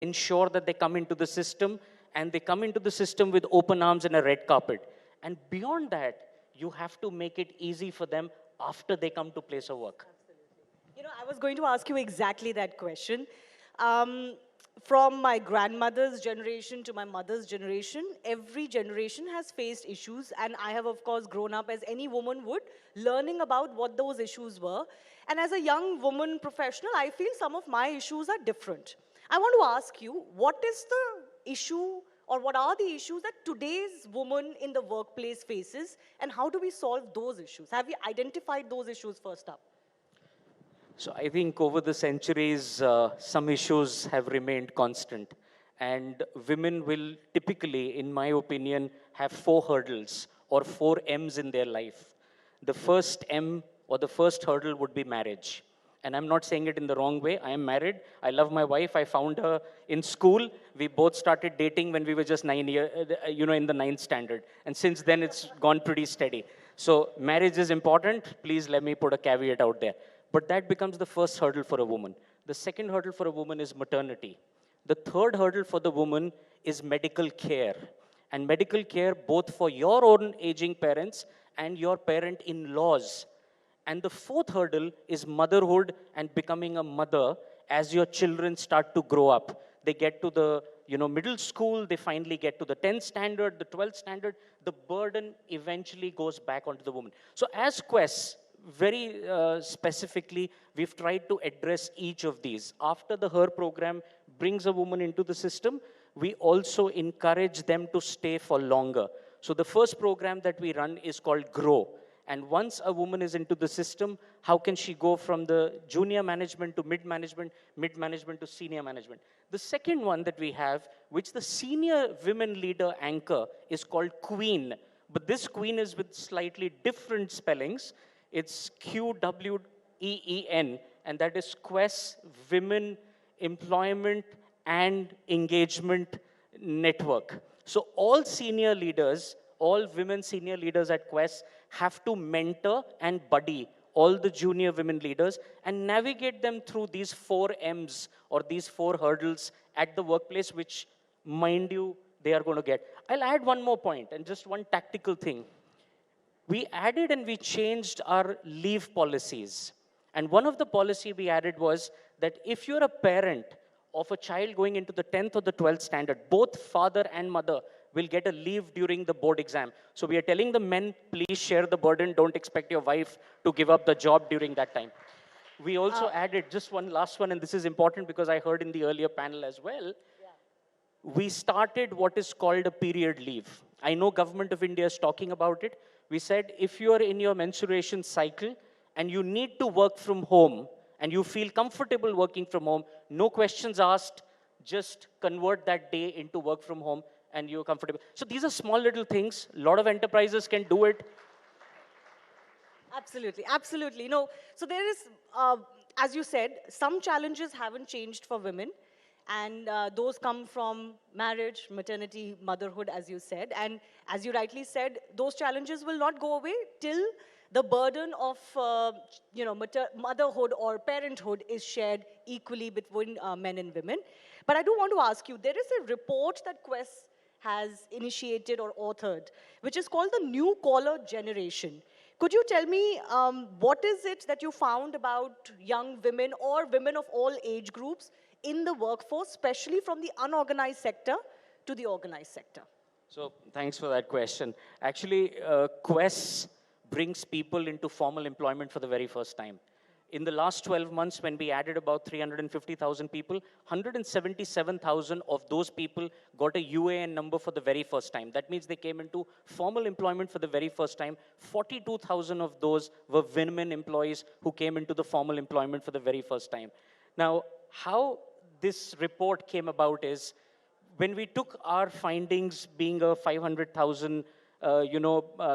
ensure that they come into the system, and they come into the system with open arms and a red carpet. And beyond that, you have to make it easy for them after they come to place of work. You know, I was going to ask you exactly that question. Um, from my grandmother's generation to my mother's generation, every generation has faced issues, and I have, of course, grown up as any woman would, learning about what those issues were. And as a young woman professional, I feel some of my issues are different. I want to ask you, what is the issue or what are the issues that today's woman in the workplace faces, and how do we solve those issues? Have you identified those issues first up? So I think over the centuries, some issues have remained constant. And women will typically, in my opinion, have four hurdles or four M's in their life. The first M or the first hurdle would be marriage. And I'm not saying it in the wrong way. I am married. I love my wife. I found her in school. We both started dating when we were just 9 years, in the ninth standard. And since then, it's gone pretty steady. So marriage is important. Please let me put a caveat out there. But that becomes the first hurdle for a woman. The second hurdle for a woman is maternity. The third hurdle for the woman is medical care. And medical care both for your own aging parents and your parent-in-laws. And the fourth hurdle is motherhood and becoming a mother as your children start to grow up. They get to the middle school, they finally get to the 10th standard, the 12th standard. The burden eventually goes back onto the woman. So as Quess, very specifically, we've tried to address each of these. After the HER program brings a woman into the system, we also encourage them to stay for longer. So the first program that we run is called GROW. And once a woman is into the system, how can she go from the junior management to mid-management to senior management? The second one that we have, which the senior women leader anchor, is called QUEEN. But this QUEEN is with slightly different spellings. It's QWEEN, and that is Quess Women Employment and Engagement Network. So all senior leaders, all women senior leaders at Quess have to mentor and buddy all the junior women leaders and navigate them through these four M's or these four hurdles at the workplace, which, mind you, they are going to get. I'll add one more point and just one tactical thing. We added and we changed our leave policies. And one of the policy we added was that if you're a parent of a child going into the 10th or the 12th standard, both father and mother will get a leave during the board exam. So we are telling the men, please share the burden. Don't expect your wife to give up the job during that time. We also added just one last one, and this is important because I heard in the earlier panel as well. We started what is called a period leave. I know Government of India is talking about it. We said, if you are in your menstruation cycle and you need to work from home and you feel comfortable working from home, no questions asked, just convert that day into work from home and you're comfortable. So these are small little things. A lot of enterprises can do it. Absolutely, absolutely. No, so there is, as you said, some challenges haven't changed for women. And those come from marriage, maternity, motherhood, as you said. And as you rightly said, those challenges will not go away till the burden of motherhood or parenthood is shared equally between men and women. But I do want to ask you, there is a report that Quess has initiated or authored, which is called the New Collar Generation. Could you tell me what is it that you found about young women or women of all age groups in the workforce, especially from the unorganized sector to the organized sector? So thanks for that question. Actually, Quess brings people into formal employment for the very first time. In the last 12 months, when we added about 350,000 people, 177,000 of those people got a UAN number for the very first time. That means they came into formal employment for the very first time. 42,000 of those were women employees who came into the formal employment for the very first time. Now, how this report came about is, when we took our findings, being a 500,000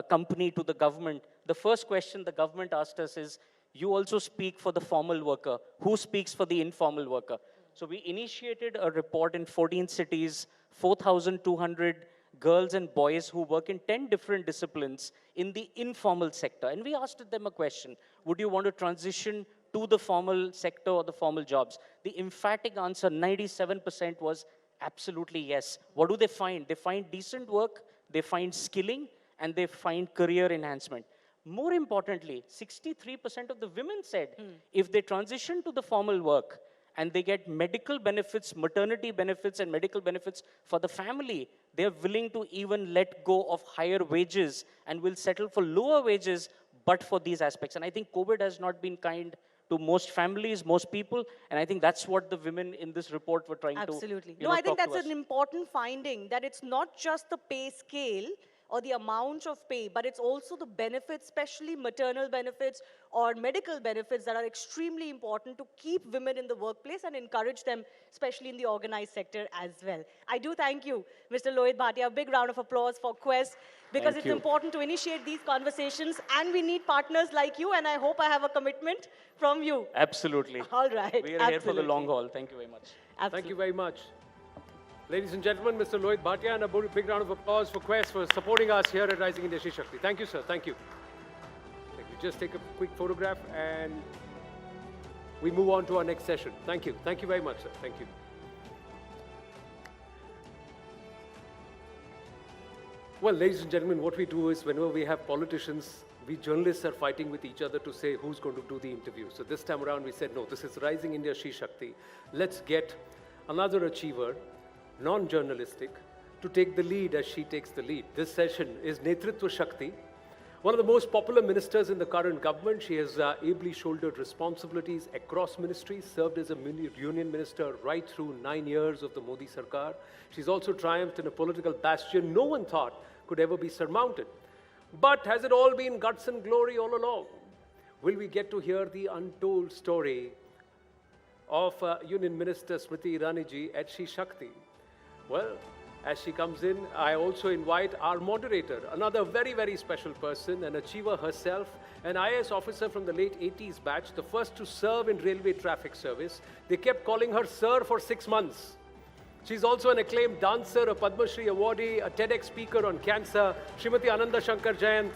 company, to the government, the first question the government asked us is, you also speak for the formal worker. Who speaks for the informal worker? So we initiated a report in 14 cities, 4,200 girls and boys who work in 10 different disciplines in the informal sector. And we asked them a question: would you want to transition to the formal sector or the formal jobs? The emphatic answer, 97%, was absolutely yes. What do they find? They find decent work, they find skilling, and they find career enhancement. More importantly, 63% of the women said if they transition to the formal work and they get medical benefits, maternity benefits, and medical benefits for the family, they're willing to even let go of higher wages and will settle for lower wages, but for these aspects. And I think COVID has not been kind to most families, most people, and I think that's what the women in this report were trying Absolutely. to No, I think talk to that's us. an important finding, that it's not just the pay scale or the amount of pay, but it's also the benefits, especially maternal benefits or medical benefits, that are extremely important to keep women in the workplace and encourage them, especially in the organized sector as well. I do thank you, Mr. Lohit Bhatia. A big round of applause for Quess, because Thank it's you. important to initiate these conversations, and we need partners like you, and I hope I have a commitment from you. Absolutely. All right. We are here for the long haul. Thank you very much. Absolutely. Thank you very much. Ladies and gentlemen, Mr. Lohit Bhatia, and a big round of applause for Quess for supporting us here at Rising India Shakti. Thank you, sir. Thank you. Thank you. Just take a quick photograph and we move on to our next session. Thank you. Thank you very much, sir. Thank you. Well, ladies and gentlemen, what we do is whenever we have politicians, we journalists are fighting with each other to say who's going to do the interview. So this time around we said, no, this is Rising India Shakti. Let's get another achiever, non-journalistic, to take the lead as she takes the lead. This session is Netritva Shakti, one of the most popular ministers in the current government. She has ably shouldered responsibilities across ministries, served as a union minister right through 9 years of the Modi Sarkar. She's also triumphed in a political bastion no one thought could ever be surmounted. But has it all been guts and glory all along? Will we get to hear the untold story of Union Minister Smriti Iraniji at Shakti? Well, as she comes in, I also invite our moderator, another very, very special person, an achiever herself, an IAS officer from the late 80s batch, the first to serve in railway traffic service. They kept calling her Sir for 6 months. She's also an acclaimed dancer, a Padma Shri awardee, a TEDx speaker on cancer, Srimati Ananda Shankar Jayant.